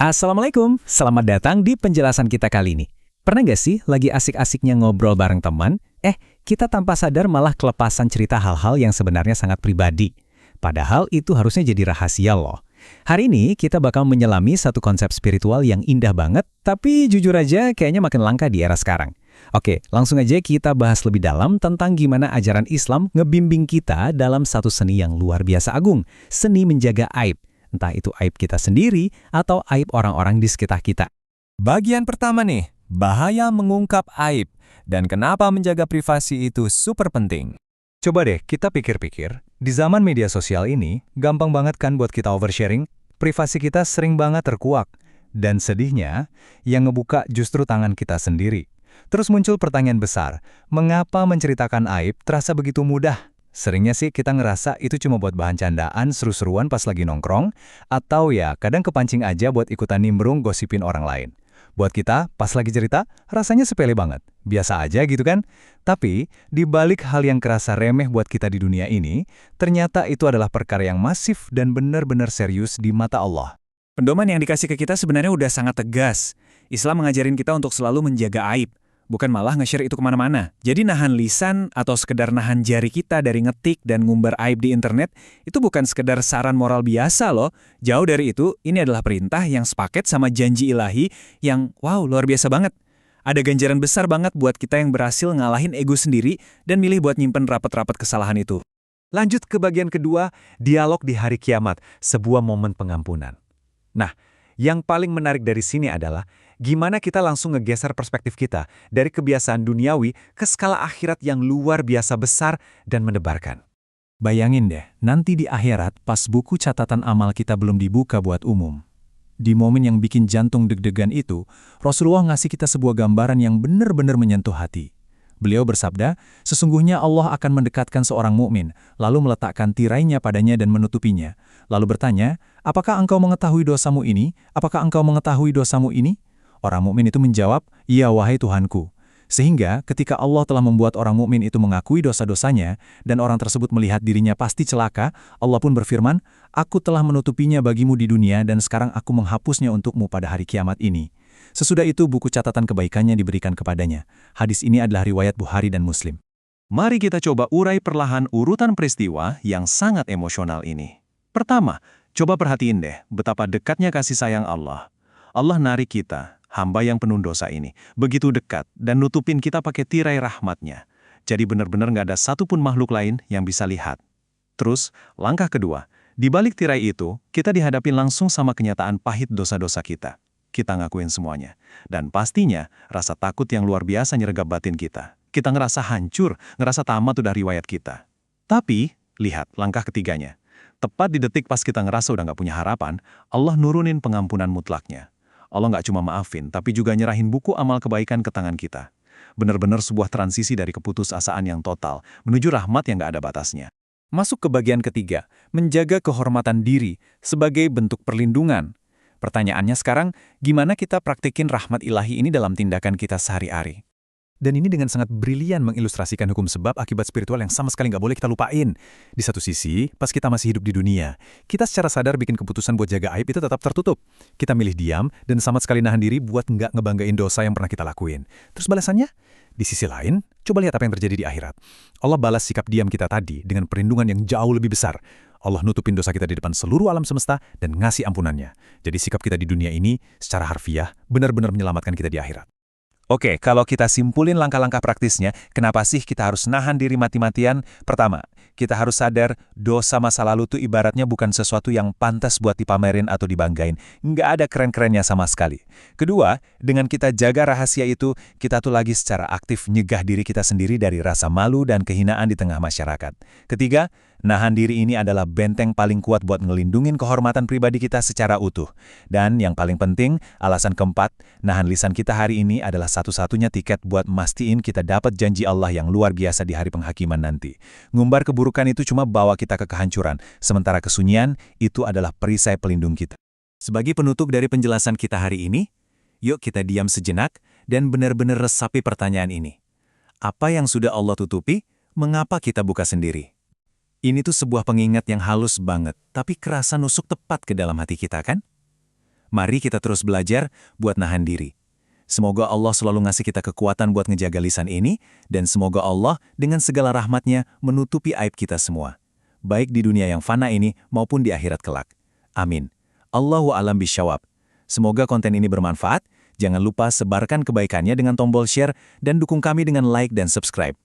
Assalamualaikum, selamat datang di penjelasan kita kali ini. Pernah nggak sih lagi asik-asiknya ngobrol bareng teman, kita tanpa sadar malah kelepasan cerita hal-hal yang sebenarnya sangat pribadi. Padahal itu harusnya jadi rahasia loh. Hari ini kita bakal menyelami satu konsep spiritual yang indah banget, tapi jujur aja kayaknya makin langka di era sekarang. Oke, langsung aja kita bahas lebih dalam tentang gimana ajaran Islam ngebimbing kita dalam satu seni yang luar biasa agung, seni menjaga aib. Entah itu aib kita sendiri atau aib orang-orang di sekitar kita. Bagian pertama nih, bahaya mengungkap aib dan kenapa menjaga privasi itu super penting. Coba deh kita pikir-pikir, di zaman media sosial ini, gampang banget kan buat kita oversharing, privasi kita sering banget terkuak. Dan sedihnya, yang ngebuka justru tangan kita sendiri. Terus muncul pertanyaan besar, mengapa menceritakan aib terasa begitu mudah? Seringnya sih kita ngerasa itu cuma buat bahan candaan seru-seruan pas lagi nongkrong, atau ya kadang kepancing aja buat ikutan nimbrung gosipin orang lain. Buat kita, pas lagi cerita, rasanya sepele banget. Biasa aja gitu kan? Tapi, di balik hal yang kerasa remeh buat kita di dunia ini, ternyata itu adalah perkara yang masif dan benar-benar serius di mata Allah. Pedoman yang dikasih ke kita sebenarnya udah sangat tegas. Islam mengajarin kita untuk selalu menjaga aib, bukan malah nge-share itu kemana-mana. Jadi nahan lisan atau sekedar nahan jari kita dari ngetik dan ngumbar aib di internet, itu bukan sekedar saran moral biasa loh. Jauh dari itu, ini adalah perintah yang sepaket sama janji ilahi yang luar biasa banget. Ada ganjaran besar banget buat kita yang berhasil ngalahin ego sendiri dan milih buat nyimpen rapat-rapat kesalahan itu. Lanjut ke bagian kedua, dialog di hari kiamat, sebuah momen pengampunan. Nah, yang paling menarik dari sini adalah gimana kita langsung ngegeser perspektif kita dari kebiasaan duniawi ke skala akhirat yang luar biasa besar dan mendebarkan. Bayangin deh, nanti di akhirat pas buku catatan amal kita belum dibuka buat umum. Di momen yang bikin jantung deg-degan itu, Rasulullah ngasih kita sebuah gambaran yang benar-benar menyentuh hati. Beliau bersabda, sesungguhnya Allah akan mendekatkan seorang mukmin, lalu meletakkan tirainya padanya dan menutupinya. Lalu bertanya, apakah engkau mengetahui dosamu ini? Apakah engkau mengetahui dosamu ini? Orang mukmin itu menjawab, iya wahai Tuhanku. Sehingga ketika Allah telah membuat orang mukmin itu mengakui dosa-dosanya, dan orang tersebut melihat dirinya pasti celaka, Allah pun berfirman, aku telah menutupinya bagimu di dunia dan sekarang aku menghapusnya untukmu pada hari kiamat ini. Sesudah itu buku catatan kebaikannya diberikan kepadanya. Hadis ini adalah riwayat Bukhari dan Muslim. Mari kita coba urai perlahan urutan peristiwa yang sangat emosional ini. Pertama, coba perhatiin deh betapa dekatnya kasih sayang Allah. Allah narik kita, hamba yang penuh dosa ini, begitu dekat dan nutupin kita pakai tirai rahmatnya. Jadi benar-benar nggak ada satupun makhluk lain yang bisa lihat. Terus, langkah kedua, di balik tirai itu, kita dihadapin langsung sama kenyataan pahit dosa-dosa kita. Kita ngakuin semuanya. Dan pastinya, rasa takut yang luar biasa nyergap batin kita. Kita ngerasa hancur, ngerasa tamat udah riwayat kita. Tapi, lihat langkah ketiganya. Tepat di detik pas kita ngerasa udah nggak punya harapan, Allah nurunin pengampunan mutlaknya. Allah nggak cuma maafin, tapi juga nyerahin buku amal kebaikan ke tangan kita. Benar-benar sebuah transisi dari keputusasaan yang total, menuju rahmat yang nggak ada batasnya. Masuk ke bagian ketiga, menjaga kehormatan diri sebagai bentuk perlindungan. Pertanyaannya sekarang, gimana kita praktikin rahmat ilahi ini dalam tindakan kita sehari-hari? Dan ini dengan sangat brilian mengilustrasikan hukum sebab akibat spiritual yang sama sekali nggak boleh kita lupain. Di satu sisi, pas kita masih hidup di dunia, kita secara sadar bikin keputusan buat jaga aib itu tetap tertutup. Kita milih diam dan sama sekali nahan diri buat nggak ngebanggain dosa yang pernah kita lakuin. Terus balasannya? Di sisi lain, coba lihat apa yang terjadi di akhirat. Allah balas sikap diam kita tadi dengan perlindungan yang jauh lebih besar. Allah nutupin dosa kita di depan seluruh alam semesta dan ngasih ampunannya. Jadi sikap kita di dunia ini secara harfiah benar-benar menyelamatkan kita di akhirat. Oke, kalau kita simpulin langkah-langkah praktisnya, kenapa sih kita harus nahan diri mati-matian? Pertama, kita harus sadar dosa masa lalu tuh ibaratnya bukan sesuatu yang pantas buat dipamerin atau dibanggain. Nggak ada keren-kerennya sama sekali. Kedua, dengan kita jaga rahasia itu, kita tuh lagi secara aktif nyegah diri kita sendiri dari rasa malu dan kehinaan di tengah masyarakat. Ketiga, nahan diri ini adalah benteng paling kuat buat ngelindungin kehormatan pribadi kita secara utuh. Dan yang paling penting, alasan keempat, nahan lisan kita hari ini adalah satu-satunya tiket buat mastiin kita dapat janji Allah yang luar biasa di hari penghakiman nanti. Ngumbar keburukan itu cuma bawa kita ke kehancuran, sementara kesunyian itu adalah perisai pelindung kita. Sebagai penutup dari penjelasan kita hari ini, yuk kita diam sejenak dan benar-benar resapi pertanyaan ini. Apa yang sudah Allah tutupi, mengapa kita buka sendiri? Ini tuh sebuah pengingat yang halus banget, tapi kerasa nusuk tepat ke dalam hati kita kan? Mari kita terus belajar buat nahan diri. Semoga Allah selalu ngasih kita kekuatan buat ngejaga lisan ini, dan semoga Allah dengan segala rahmatnya menutupi aib kita semua. Baik di dunia yang fana ini maupun di akhirat kelak. Amin. Allahu a'lam bisyawab. Semoga konten ini bermanfaat. Jangan lupa sebarkan kebaikannya dengan tombol share dan dukung kami dengan like dan subscribe.